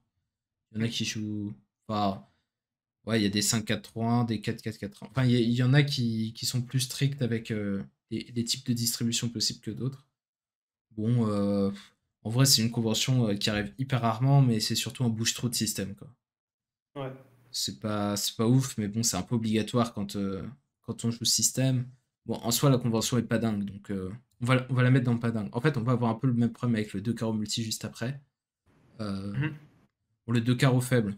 Il y en a Mm. qui jouent. Enfin, ouais, il y a des 5-4-3-1, des 4-4-4-1. Enfin, il y en a qui sont plus stricts avec les types de distribution possibles que d'autres. Bon, en vrai, c'est une convention qui arrive hyper rarement, mais c'est surtout un bouche-trou de système, quoi. Ouais. C'est pas ouf, mais bon, c'est un peu obligatoire quand on joue système. Bon, en soi, la convention est pas dingue, donc on va la mettre dans pas dingue. En fait, on va avoir un peu le même problème avec le 2 carreaux multi juste après. Mhm. Pour le 2 carreaux faibles,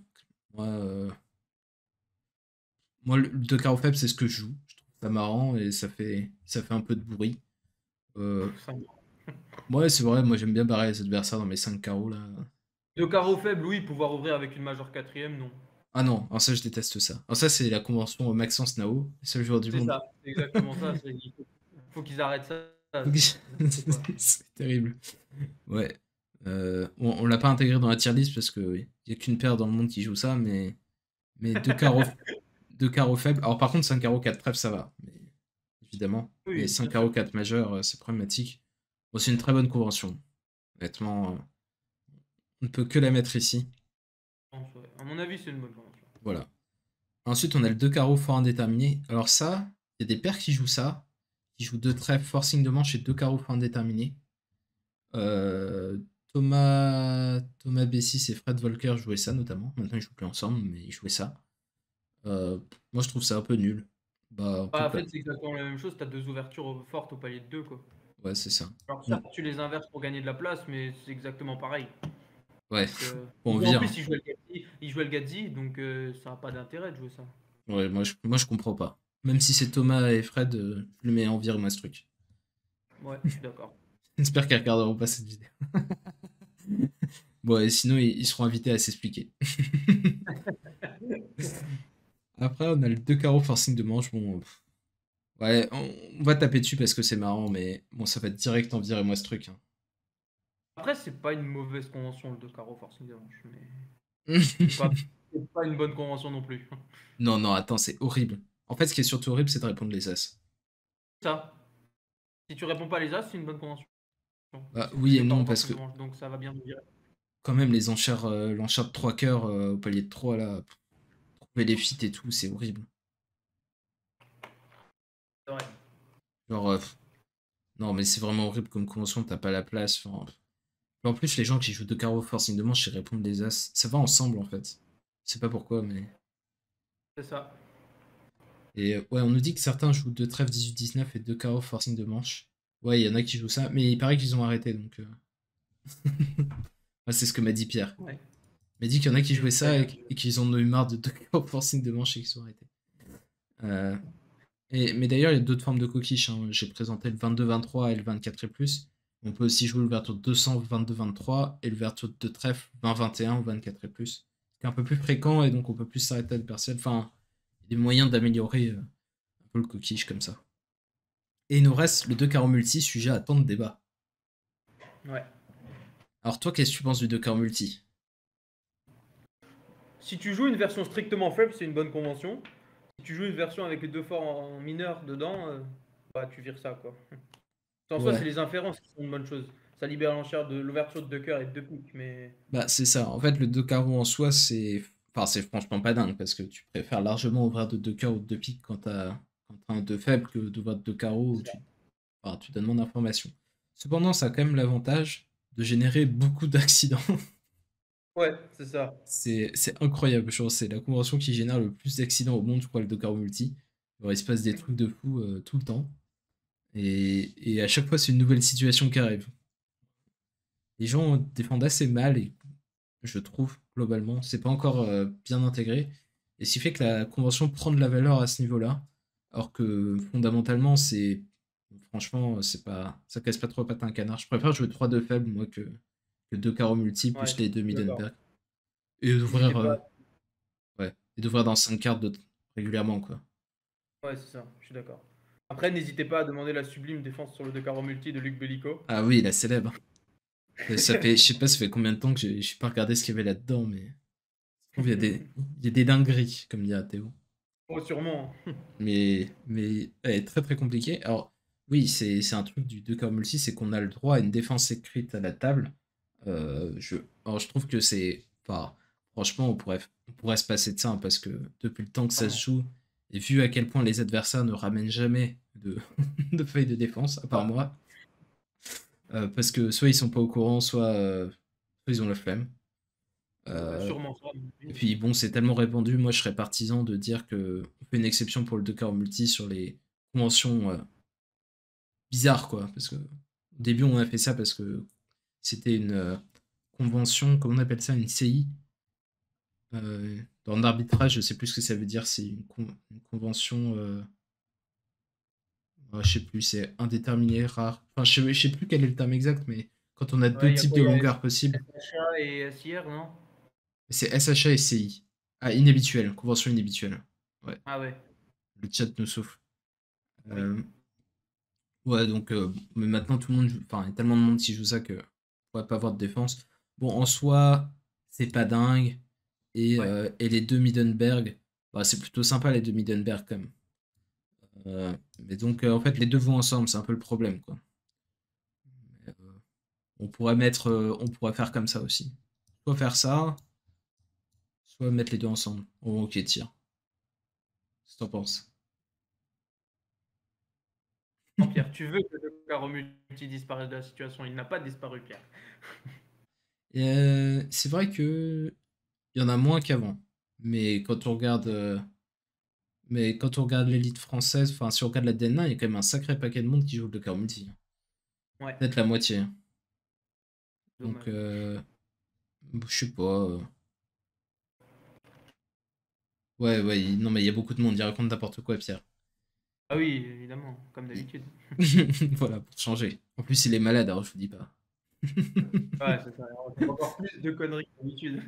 moi, le 2 carreaux faibles, c'est ce que je joue. Je trouve ça marrant et ça fait un peu de bruit. Euh, Ça me- ouais, c'est vrai, moi j'aime bien barrer les adversaires dans mes 5 carreaux là. De carreaux faibles, oui, pouvoir ouvrir avec une majeure quatrième, non. Ah non, alors ça je déteste ça. Alors ça c'est la convention Maxence Nao, le seul joueur du C'est monde. ça, c'est exactement ça. Il faut qu'ils arrêtent ça. C'est n'importe quoi. C'est terrible. Ouais. On l'a pas intégré dans la tier list parce que oui, y a qu'une paire dans le monde qui joue ça, mais deux carreaux faibles. Alors par contre 5 carreaux 4 trèfles ça va, mais évidemment. Mais Oui, 5 bien carreaux sûr. 4 majeurs, c'est problématique. Bon, c'est une très bonne convention. Honnêtement, on ne peut que la mettre ici. Je pense, ouais. À mon avis, c'est une bonne convention. Voilà. Ensuite, on a le 2 carreaux fort indéterminé. Alors ça, il y a des paires qui jouent ça, qui jouent 2 trèfles, forcing de manche et 2 carreaux fort indéterminé. Thomas Bessis et Fred Volker jouaient ça notamment. Maintenant, ils jouent plus ensemble, mais ils jouaient ça. Moi, je trouve ça un peu nul. Bah, on peut Bah, en pas. fait, c'est exactement la même chose. Tu as deux ouvertures fortes au palier de 2, quoi. Ouais, c'est ça. Alors, Mm. certes, tu les inverses pour gagner de la place, mais c'est exactement pareil. Ouais, Donc, bon, on en vire. plus, il jouait le Gadzi, donc ça n'a pas d'intérêt de jouer ça. Ouais, moi, je comprends pas. Même si c'est Thomas et Fred, je le mets en vire, moi, ce truc. Ouais, je suis d'accord. J'espère qu'ils regarderont pas cette vidéo. Bon, et sinon, ils seront invités à s'expliquer. Après, on a le 2 carreaux forcing de manche. Bon, ouais, on va taper dessus parce que c'est marrant, mais bon, ça va être direct en virez moi ce truc, hein. Après, c'est pas une mauvaise convention, le 2 carreaux forcing de manche, mais c'est pas, c'est pas une bonne convention non plus. Non, non, attends, c'est horrible. En fait, ce qui est surtout horrible, c'est de répondre les as. Ça, si tu réponds pas les as, c'est une bonne convention. Bah, C'est oui et deux non, carreaux parce forcing que de manche, donc ça va bien nous virer. quand même, l'enchère de 3 cœurs au palier de 3 là, trouver les feats et tout, c'est horrible. C'est vrai. Genre, non, mais c'est vraiment horrible comme convention, t'as pas la place. Enfin, en plus, les gens qui jouent 2 carreaux forcing de manche, ils répondent les as. Ça va ensemble, en fait. Je sais pas pourquoi, mais. C'est ça. Et ouais, on nous dit que certains jouent 2 trèfles 18-19 et 2 carreaux forcing de manche. Ouais, il y en a qui jouent ça, mais il paraît qu'ils ont arrêté, donc. Ouais, c'est ce que m'a dit Pierre. Ouais. Il m'a dit qu'il y en a qui C'est jouaient très ça bien. et qu'ils en ont eu marre de 2 carreaux forcing de manche et qu'ils sont arrêtés. Euh, mais d'ailleurs, il y a d'autres formes de coquiches, hein. J'ai présenté le 22-23 et le 24 et plus. On peut aussi jouer l'ouverture de 200 22-23 et l'ouverture de trèfle 20-21 ou 24 et plus. C'est un peu plus fréquent et donc on peut plus s'arrêter à des personnes. Enfin, il y a des moyens d'améliorer un peu le coquiche comme ça. Et il nous reste le 2 carreaux multi, sujet à tant de débats. Ouais. Alors toi, qu'est-ce que tu penses du 2 carreaux multi? Si tu joues une version strictement faible, c'est une bonne convention. Si tu joues une version avec les deux forts en mineur dedans, bah tu vires ça, quoi. En soi, c'est Ouais, les inférences qui sont une bonne chose. Ça libère l'enchère de l'ouverture de deux cœurs et de deux piques, mais bah c'est ça. En fait, le 2 carreaux en soi, c'est. Enfin, c'est franchement pas dingue parce que tu préfères largement ouvrir de 2 cœurs ou de 2 piques quand t'as un 2 faible que d'ouvrir de 2 carreaux où c'est ça. tu donnes moins d'informations. Cependant, ça a quand même l'avantage de générer beaucoup d'accidents. Ouais, c'est ça. C'est incroyable, je pense. C'est la convention qui génère le plus d'accidents au monde, je crois, le 2 carreaux multi. Alors, il se passe des trucs de fou tout le temps. Et à chaque fois, c'est une nouvelle situation qui arrive. Les gens défendent assez mal, et je trouve, globalement. C'est pas encore bien intégré. Et ce qui fait que la convention prend de la valeur à ce niveau-là. Alors que fondamentalement, c'est Franchement, ça casse pas trop la patte à un canard. Je préfère jouer 3 de faible, moi, que 2 carreaux multi, Ouais, plus les 2 je suis d'accord. Midenberg. Et N'hésitez d'ouvrir pas. ouais, et d'ouvrir dans 5 cartes régulièrement, quoi. Ouais, c'est ça, je suis d'accord. Après, n'hésitez pas à demander la sublime défense sur le 2 carreaux multi de Luc Bellico. Ah oui, la célèbre. Ça fait, je sais pas, ça fait combien de temps que j'ai pas regardé ce qu'il y avait là-dedans, mais je trouve il y a des dingueries, comme dirait Théo. Oh, sûrement. Mais elle est très très compliquée. Alors, oui, c'est un truc du 2 carreaux multi, c'est qu'on a le droit à une défense écrite à la table. Alors, je trouve que c'est. Enfin, franchement, on pourrait se passer de ça, hein, parce que depuis le temps que ça se Clairement. joue, et vu à quel point les adversaires ne ramènent jamais de feuilles de défense, à part Ah, moi, parce que soit ils sont pas au courant, soit ils ont la flemme. ouais, Euh, sûrement ça. et puis bon, c'est tellement répandu, moi je serais partisan de dire que on fait une exception pour le 2 corps multi sur les conventions bizarres, quoi. Parce que au début, on a fait ça parce que c'était une convention, comment on appelle ça, une CI. Dans l'arbitrage, je sais plus ce que ça veut dire, c'est une convention, je sais plus, c'est indéterminé, rare. Enfin, je sais plus quel est le terme exact, mais quand on a Ouais, deux il y a types quoi? de Il y a longueurs possibles, SHA et SIR, non? c'est SHA et CI. Ah, inhabituel, convention inhabituelle. Ouais, Ah ouais, le chat nous souffle. oui. Euh, ouais, donc, mais maintenant tout le monde, enfin, il y a tellement de monde qui joue ça que on pourrait pas avoir de défense. Bon, en soi, c'est pas dingue. Ouais. Et les deux Midenberg, bah, c'est plutôt sympa les deux Midenberg quand même. Mais donc, en fait, les deux vont ensemble, c'est un peu le problème, quoi. Euh, on pourrait faire comme ça aussi. Soit faire ça, soit mettre les deux ensemble. Oh, ok, tire. Qu'est-ce que t'en penses? Non, Pierre, tu veux que le carreau multi disparaisse de la situation. Il n'a pas disparu, Pierre. C'est vrai que il y en a moins qu'avant. Mais quand on regarde l'élite française, enfin, si on regarde la DN1, il y a quand même un sacré paquet de monde qui joue le cœur multi. Ouais, Peut-être la moitié. Donc, dommage. je sais pas. Ouais, ouais, non, mais il y a beaucoup de monde, il raconte n'importe quoi, Pierre. Ah oui, évidemment, comme Il- d'habitude. Voilà, pour changer. En plus, il est malade, alors je vous dis pas. Ouais, c'est ça. Encore plus de conneries que d'habitude.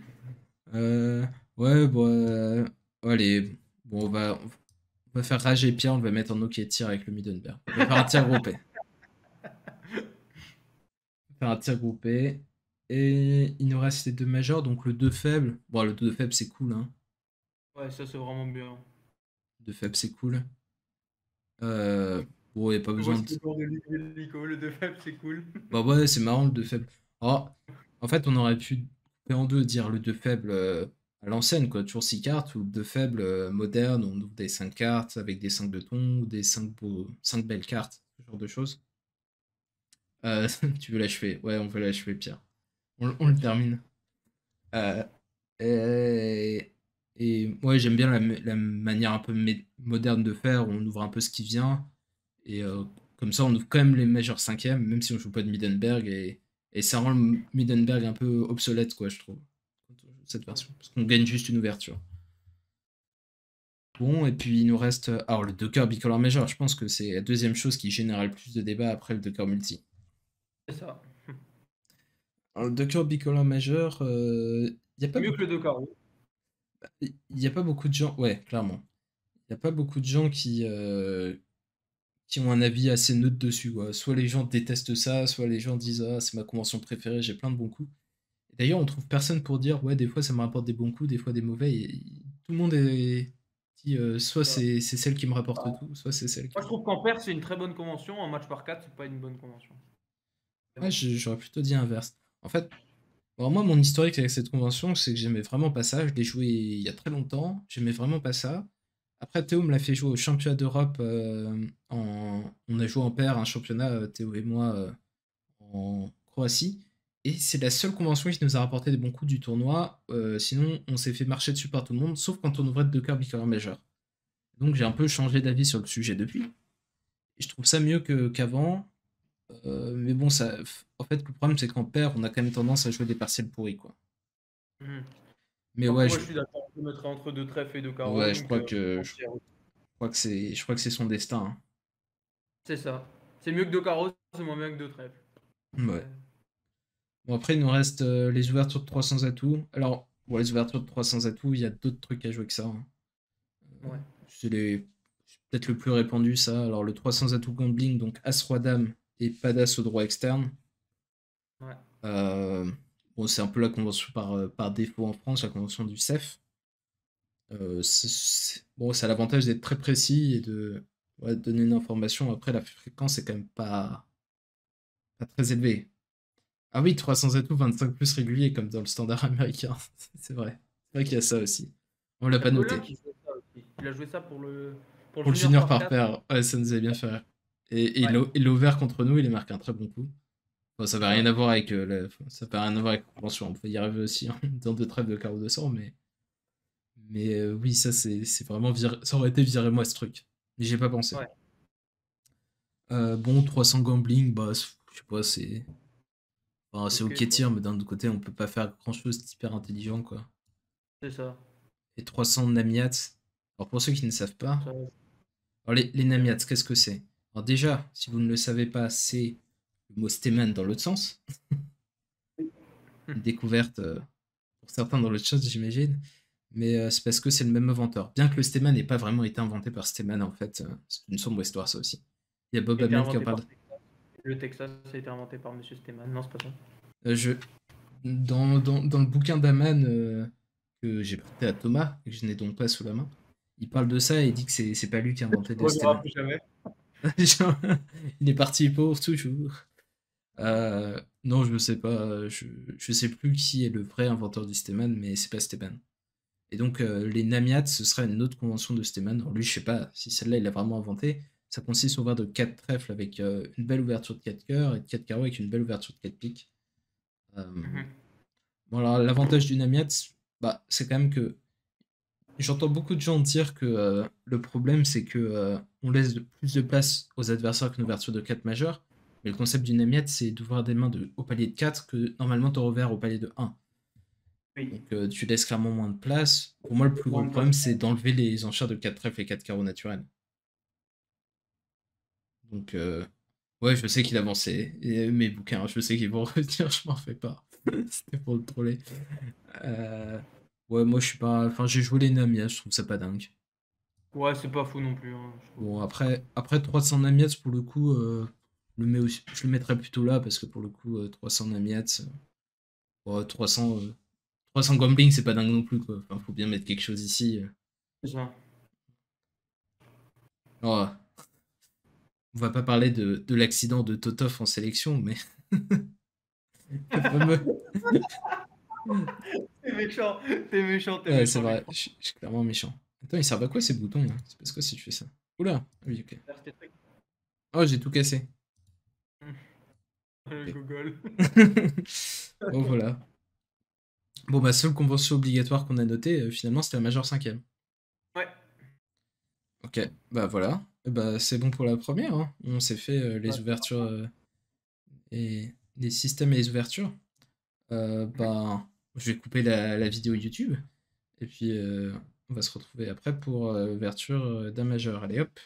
Euh, ouais, bon, allez, bon, on va faire rager Pierre, on va mettre en OK tir avec le Midenberg. On va faire un tir groupé. On va faire un tir groupé. Et il nous reste les deux majeurs, donc le 2 faible. Bon, le 2 faible, c'est cool, hein. Ouais, ça c'est vraiment bien. 2 faible, c'est cool. Bon, il n'y a pas Je vois besoin ce de. que pour de Nico, le 2 faible, c'est cool. Bah ouais, c'est marrant le 2 faible. Alors, en fait, on aurait pu couper en deux, dire le 2 faible à l'ancienne, quoi. Toujours 6 cartes, ou le 2 faible moderne, on ouvre des 5 cartes avec des 5 de ton, ou des 5 belles cartes, ce genre de choses. Tu veux l'achever? Ouais, on veut l'achever, Pierre. On Bien le sûr. termine. Euh, et, et ouais, j'aime bien la manière un peu moderne de faire, où on ouvre un peu ce qui vient. Et comme ça, on ouvre quand même les majeurs cinquièmes, même si on joue pas de Midenberg. Et ça rend le Midenberg un peu obsolète, quoi, je trouve, quand on joue cette Ouais. version. Parce qu'on gagne juste une ouverture. Bon, et puis il nous reste. Alors, le Docker Bicolor Major, je pense que c'est la deuxième chose qui génère le plus de débats après le Docker Multi. C'est ça. Alors, le Docker Bicolor Major, il n'y a pas C'est mieux que beaucoup. le 2 carreaux. Il y a pas beaucoup de gens. Ouais, clairement. Il n'y a pas beaucoup de gens qui ont un avis assez neutre dessus, quoi. Soit les gens détestent ça, soit les gens disent ah, c'est ma convention préférée, j'ai plein de bons coups. Et d'ailleurs, on trouve personne pour dire ouais, des fois ça me rapporte des bons coups, des fois des mauvais. Tout le monde dit soit Ouais. c'est celle qui me rapporte Bah, tout, soit c'est celle moi, qui. je trouve qu'en paire, c'est une très bonne convention. En match par 4, c'est pas une bonne convention. Mais Ouais, bon. j'aurais plutôt dit inverse. En fait, bon, moi, mon historique avec cette convention, c'est que j'aimais vraiment pas ça. Je l'ai joué il y a très longtemps, j'aimais vraiment pas ça. Après, Théo me l'a fait jouer au championnat d'Europe. On a joué en paire un championnat, Théo et moi, en Croatie. Et c'est la seule convention qui nous a rapporté des bons coups du tournoi. Sinon, on s'est fait marcher dessus par tout le monde, sauf quand on ouvrait deux cartes bicolores majeurs. Donc j'ai un peu changé d'avis sur le sujet depuis. Et je trouve ça mieux qu'avant. Mais bon, en fait, le problème, c'est qu'en paire, on a quand même tendance à jouer des partiels pourris, quoi. Mhm. Mais Après, ouais, moi, je suis d'accord. Je mettrais entre deux trèfles et deux carreaux. ouais, Donc, je crois que c'est son destin, hein. c'est ça. C'est mieux que deux carreaux, c'est moins bien que deux trèfles. Ouais. Bon, après, il nous reste les ouvertures de 300 atouts. Alors, bon, les ouvertures de 300 atouts, il y a d'autres trucs à jouer que ça, hein. Ouais. C'est peut-être le plus répandu, ça. Alors, le 300 atouts gambling, donc As-Roi-Dame et pas d'As au droit externe. Ouais. Bon, c'est un peu la convention par défaut en France, la convention du CEF. Bon, ça a l'avantage d'être très précis et de ouais, de donner une information. Après, la fréquence est quand même pas très élevée. Ah oui, 300 atouts, 25 plus réguliers, comme dans le standard américain. C'est vrai. C'est vrai qu'il y a ça aussi. On l'a Il y a pas Colin noté. qui jouait ça aussi. Il a joué ça pour le Pour le junior junior par par 4. paire, ouais, ça nous avait bien fait rire. Et Ouais, il a ouvert contre nous, il a marqué un très bon coup. Bon, ça c'est n'a rien à ça. voir avec ça n'a rien à voir avec la convention. On peut y arriver aussi hein, dans deux trêves de carreau de sang, mais oui, ça c'est vraiment ça aurait été viré moi ce truc. Mais j'y ai pas pensé. Ouais. Bon, 300 gambling, bah je sais pas, c'est Ok, ok quoi. tir, mais d'un autre côté, on peut pas faire grand chose d'hyper intelligent quoi. C'est ça. Et 300 Namiats. Alors pour ceux qui ne savent pas, Ça, alors les c'est bien. Namiats, qu'est-ce que c'est? Alors déjà, si vous ne le savez pas, c'est le mot Steman dans l'autre sens. Une découverte pour certains dans le chat, j'imagine. Mais c'est parce que c'est le même inventeur. Bien que le Steman n'ait pas vraiment été inventé par Steman, en fait, c'est une sombre histoire, ça aussi. Il y a Bob Il a été Hammond qui en inventé parle. par Texas. Le Texas a été inventé par Monsieur Steman. Non, c'est pas ça. Je, dans le bouquin d'Aman que j'ai prêté à Thomas, et que je n'ai donc pas sous la main, il parle de ça et il dit que c'est pas lui qui a inventé On le ne reverra Steman. plus jamais. Genre, il est parti pour toujours. Non, je sais pas. Je sais plus qui est le vrai inventeur du Steman, mais c'est pas Steman. Et donc, les Namiats, ce serait une autre convention de Steman. Alors lui, je sais pas si celle-là, il l'a vraiment inventé. Ça consiste au ouvert de 4 trèfles avec une belle ouverture de 4 cœurs et de 4 carreaux avec une belle ouverture de 4 piques. Euh, Mhm. bon, alors, l'avantage du Namiat, bah, c'est quand même que j'entends beaucoup de gens dire que le problème, c'est que on laisse plus de place aux adversaires qu'une ouverture de 4 majeure. Mais le concept du Namiat, c'est d'ouvrir des mains au palier de 4 que normalement tu aurais ouvert au palier de 1. Oui. Donc tu laisses clairement moins de place. Pour moi, le plus gros Moins de problème, place. c'est d'enlever les enchères de 4 trèfles et 4 carreaux naturels. Donc, ouais, je sais qu'il avançait. Et mes bouquins, je sais qu'ils vont revenir, je m'en fais pas. C'était pour le troller. Euh, ouais, moi, je suis pas. Enfin, j'ai joué les Namias, je trouve ça pas dingue. Ouais, c'est pas fou non plus, hein, je trouve. Bon, après 300 Namias, pour le coup, je le mettrais plutôt là, parce que pour le coup, 300 Namias, ouais, 300 Gambling, c'est pas dingue non plus, quoi. Enfin, faut bien mettre quelque chose ici. C'est ça. Oh, on va pas parler de l'accident de Totov en sélection, mais le fameux. T'es méchant, t'es méchant, t'es Ouais, c'est méchant, vrai, Lucas. je suis clairement méchant. Attends, ils servent à quoi ces boutons là? C'est parce que si tu fais ça. Oula, ah oui, ok. C'était très- Oh, j'ai tout cassé. Le Ok. Google. Bon, voilà. Bon, bah, seule convention obligatoire qu'on a notée, finalement, c'était la majeure cinquième. Ouais. Ok, bah voilà. Bah, c'est bon pour la première, hein. On s'est fait Ouais. les ouvertures et les systèmes et les ouvertures. Mhm. Bah, je vais couper la vidéo YouTube et puis on va se retrouver après pour l'ouverture d'un majeur. Allez hop.